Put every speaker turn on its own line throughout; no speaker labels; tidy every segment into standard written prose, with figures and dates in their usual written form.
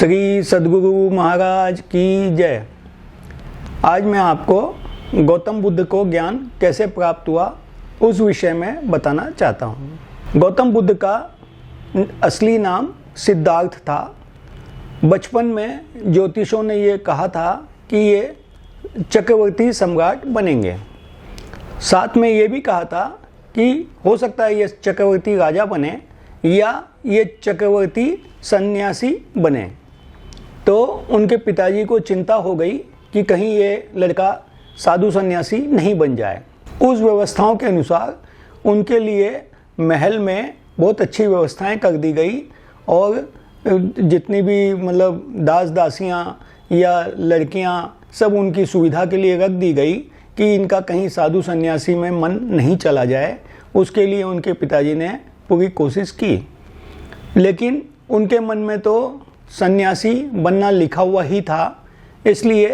श्री सद्गुरु महाराज की जय। आज मैं आपको गौतम बुद्ध को ज्ञान कैसे प्राप्त हुआ उस विषय में बताना चाहता हूँ। गौतम बुद्ध का असली नाम सिद्धार्थ था। बचपन में ज्योतिषों ने ये कहा था कि ये चक्रवर्ती सम्राट बनेंगे। साथ में ये भी कहा था कि हो सकता है ये चक्रवर्ती राजा बने या ये चक्रवर्ती सन्यासी बने। तो उनके पिताजी को चिंता हो गई कि कहीं ये लड़का साधु सन्यासी नहीं बन जाए। उस व्यवस्थाओं के अनुसार उनके लिए महल में बहुत अच्छी व्यवस्थाएं कर दी गई और जितनी भी दास दासियां या लड़कियां सब उनकी सुविधा के लिए रख दी गई कि इनका कहीं साधु सन्यासी में मन नहीं चला जाए। उसके लिए उनके पिताजी ने पूरी कोशिश की, लेकिन उनके मन में तो सन्यासी बनना लिखा हुआ ही था। इसलिए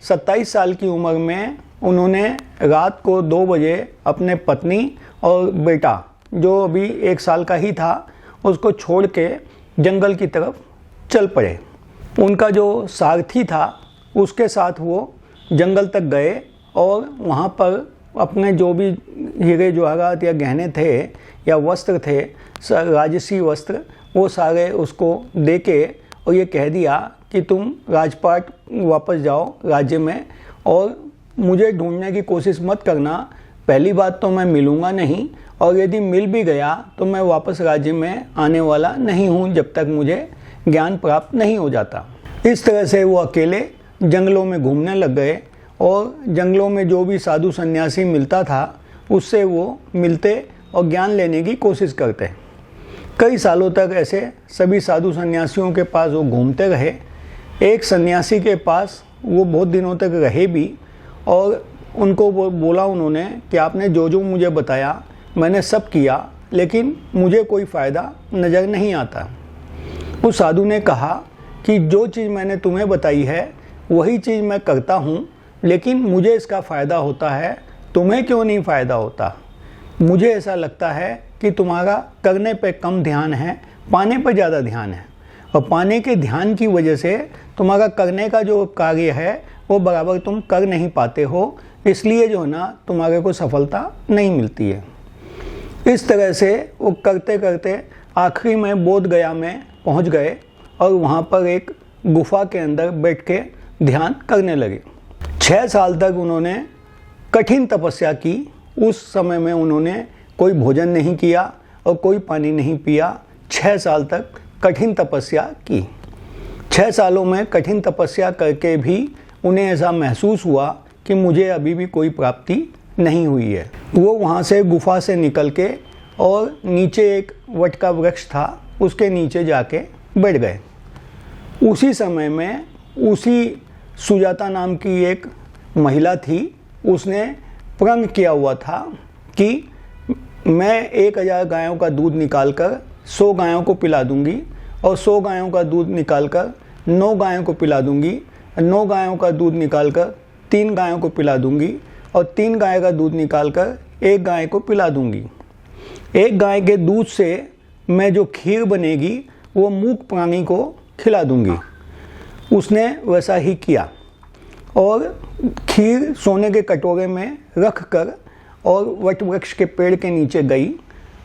27 साल की उम्र में उन्होंने रात को 2 बजे अपने पत्नी और बेटा जो अभी 1 साल का ही था उसको छोड़ के जंगल की तरफ चल पड़े। उनका जो सारथी था उसके साथ वो जंगल तक गए और वहाँ पर अपने जो भी हीरे जवाहरात या गहने थे या वस्त्र थे, राजसी वस्त्र, वो सारे उसको दे के और ये कह दिया कि तुम राजपाट वापस जाओ राज्य में और मुझे ढूंढने की कोशिश मत करना। पहली बात तो मैं मिलूँगा नहीं और यदि मिल भी गया तो मैं वापस राज्य में आने वाला नहीं हूँ जब तक मुझे ज्ञान प्राप्त नहीं हो जाता। इस तरह से वो अकेले जंगलों में घूमने लग गए और जंगलों में जो भी साधु सन्यासी मिलता था उससे वो मिलते और ज्ञान लेने की कोशिश करते। कई सालों तक ऐसे सभी साधु सन्यासियों के पास वो घूमते रहे। एक सन्यासी के पास वो बहुत दिनों तक रहे भी और उनको बोला उन्होंने कि आपने जो जो मुझे बताया मैंने सब किया, लेकिन मुझे कोई फ़ायदा नज़र नहीं आता। उस साधु ने कहा कि जो चीज़ मैंने तुम्हें बताई है वही चीज़ मैं करता हूँ, लेकिन मुझे इसका फ़ायदा होता है, तुम्हें क्यों नहीं फ़ायदा होता? मुझे ऐसा लगता है कि तुम्हारा करने पे कम ध्यान है, पाने पर ज़्यादा ध्यान है और पाने के ध्यान की वजह से तुम्हारा करने का जो कार्य है वो बराबर तुम कर नहीं पाते हो, इसलिए जो है ना तुम्हारे को सफलता नहीं मिलती है। इस तरह से वो करते करते आखिरी में बोध गया में पहुंच गए और वहाँ पर एक गुफा के अंदर बैठ के ध्यान करने लगे। 6 साल तक उन्होंने कठिन तपस्या की। उस समय में उन्होंने कोई भोजन नहीं किया और कोई पानी नहीं पिया। 6 साल तक कठिन तपस्या की। 6 सालों में कठिन तपस्या करके भी उन्हें ऐसा महसूस हुआ कि मुझे अभी भी कोई प्राप्ति नहीं हुई है। वो वहाँ से गुफा से निकल के और नीचे एक वट का वृक्ष था, उसके नीचे जाके बैठ गए। उसी समय में उसी सुजाता नाम की एक महिला थी, उसने प्रण किया हुआ था कि मैं 1000 गायों का दूध निकालकर 100 गायों को पिला दूंगी और 100 गायों का दूध निकालकर 9 गायों को पिला दूंगी, 9 गायों का दूध निकालकर 3 गायों को पिला दूंगी और 3 गाय का दूध निकालकर 1 गाय को पिला दूंगी। 1 गाय के दूध से मैं जो खीर बनेगी वो मूक प्राणी को खिला दूंगी। उसने वैसा ही किया और खीर सोने के कटोरे में रख कर और वट वृक्ष के पेड़ के नीचे गई।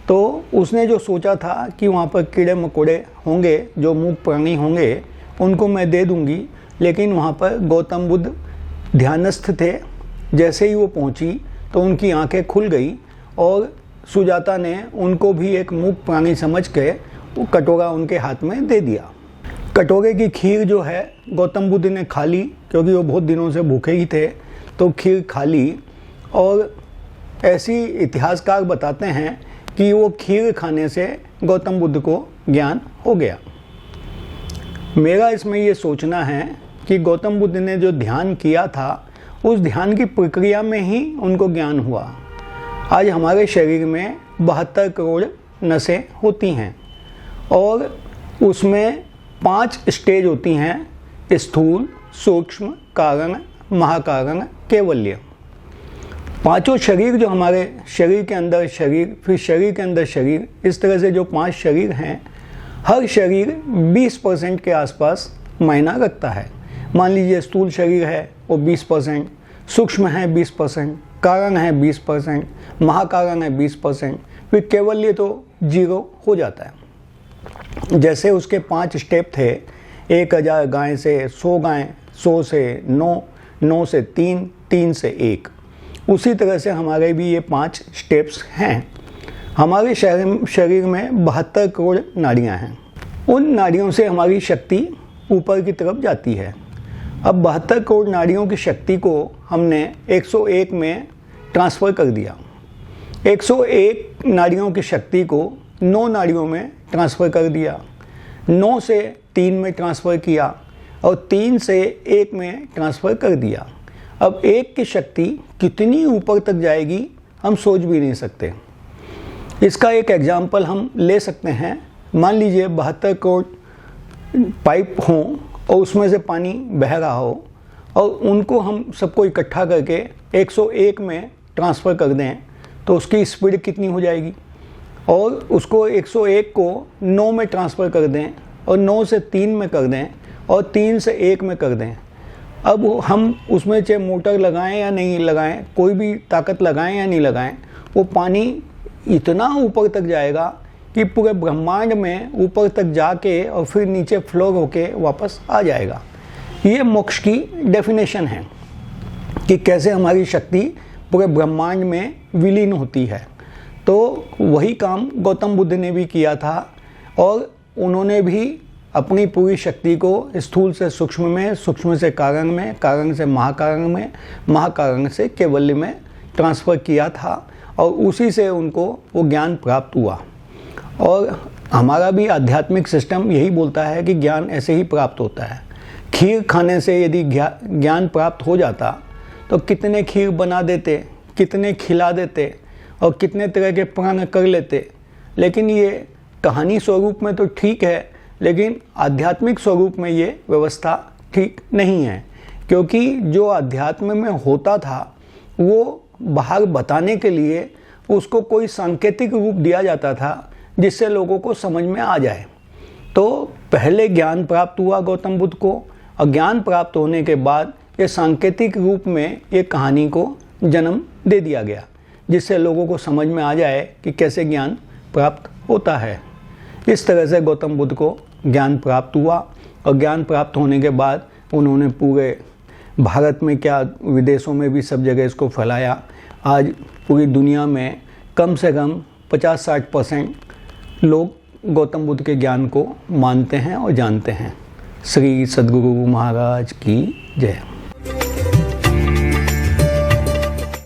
तो उसने जो सोचा था कि वहाँ पर कीड़े मकोड़े होंगे, जो मूक प्राणी होंगे, उनको मैं दे दूंगी, लेकिन वहाँ पर गौतम बुद्ध ध्यानस्थ थे। जैसे ही वो पहुँची तो उनकी आंखें खुल गई और सुजाता ने उनको भी एक मूक प्राणी समझ के वो कटोरा उनके हाथ में दे दिया। कटोरे की खीर जो है गौतम बुद्ध ने खा ली, क्योंकि वो बहुत दिनों से भूखे ही थे, तो खीर खा ली। और ऐसी इतिहासकार बताते हैं कि वो खीर खाने से गौतम बुद्ध को ज्ञान हो गया। मेरा इसमें ये सोचना है कि गौतम बुद्ध ने जो ध्यान किया था उस ध्यान की प्रक्रिया में ही उनको ज्ञान हुआ। आज हमारे शरीर में 72 करोड़ नसें होती हैं और उसमें 5 स्टेज होती हैं: स्थूल, सूक्ष्म, कारण, महाकारण, कैवल्य। 5 शरीर जो हमारे शरीर के अंदर शरीर, फिर शरीर के अंदर शरीर, इस तरह से जो 5 शरीर हैं, हर शरीर 20% के आसपास मायना रखता है। मान लीजिए स्थूल शरीर है वो 20%, सूक्ष्म है 20%, कारण है 20%, महाकारण है 20%, फिर केवल्य तो 0 हो जाता है। जैसे उसके 5 स्टेप थे, 1000 गाय से 100 गाय, 100 से 9, 9 से 3, 3 से 1, उसी तरह से हमारे भी ये 5 स्टेप्स हैं। हमारे शरीर में 72 करोड़ नाड़ियाँ हैं। उन नाड़ियों से हमारी शक्ति ऊपर की तरफ जाती है। अब 72 करोड़ नाड़ियों की शक्ति को हमने 101 में ट्रांसफ़र कर दिया। 101 नाड़ियों की शक्ति को 9 नाड़ियों में ट्रांसफ़र कर दिया, 9 से 3 में ट्रांसफ़र किया और 3 से 1 में ट्रांसफ़र कर दिया। अब 1 की शक्ति कितनी ऊपर तक जाएगी हम सोच भी नहीं सकते। इसका एक एग्जाम्पल हम ले सकते हैं। मान लीजिए 72 करोड़ पाइप हों और उसमें से पानी बह रहा हो और उनको हम सबको इकट्ठा करके 101 में ट्रांसफ़र कर दें तो उसकी स्पीड कितनी हो जाएगी, और उसको 101 को 9 में ट्रांसफ़र कर दें और 9 से 3 में कर दें और 3 से 1 में कर दें। अब हम उसमें चाहे मोटर लगाएं या नहीं लगाएं, कोई भी ताकत लगाएं या नहीं लगाएं, वो पानी इतना ऊपर तक जाएगा कि पूरे ब्रह्मांड में ऊपर तक जाके और फिर नीचे फ्लोर होके वापस आ जाएगा। ये मोक्ष की डेफिनेशन है कि कैसे हमारी शक्ति पूरे ब्रह्मांड में विलीन होती है। तो वही काम गौतम बुद्ध ने भी किया था और उन्होंने भी अपनी पूरी शक्ति को स्थूल से सूक्ष्म में, सूक्ष्म से कारण में, कारण से महाकारण में, महाकारण से कैवल्य में ट्रांसफ़र किया था और उसी से उनको वो ज्ञान प्राप्त हुआ। और हमारा भी आध्यात्मिक सिस्टम यही बोलता है कि ज्ञान ऐसे ही प्राप्त होता है। खीर खाने से यदि ज्ञान प्राप्त हो जाता तो कितने खीर बना देते, कितने खिला देते और कितने तरह के प्रण कर लेते। लेकिन ये कहानी स्वरूप में तो ठीक है, लेकिन आध्यात्मिक स्वरूप में ये व्यवस्था ठीक नहीं है, क्योंकि जो अध्यात्म में होता था वो बाहर बताने के लिए उसको कोई सांकेतिक रूप दिया जाता था जिससे लोगों को समझ में आ जाए। तो पहले ज्ञान प्राप्त हुआ गौतम बुद्ध को और ज्ञान प्राप्त होने के बाद ये सांकेतिक रूप में ये कहानी को जन्म दे दिया गया, जिससे लोगों को समझ में आ जाए कि कैसे ज्ञान प्राप्त होता है। इस तरह से गौतम बुद्ध को ज्ञान प्राप्त हुआ और ज्ञान प्राप्त होने के बाद उन्होंने पूरे भारत में क्या विदेशों में भी सब जगह इसको फैलाया। आज पूरी दुनिया में कम से कम 50-60% लोग गौतम बुद्ध के ज्ञान को मानते हैं और जानते हैं। श्री सद्गुरु महाराज की जय।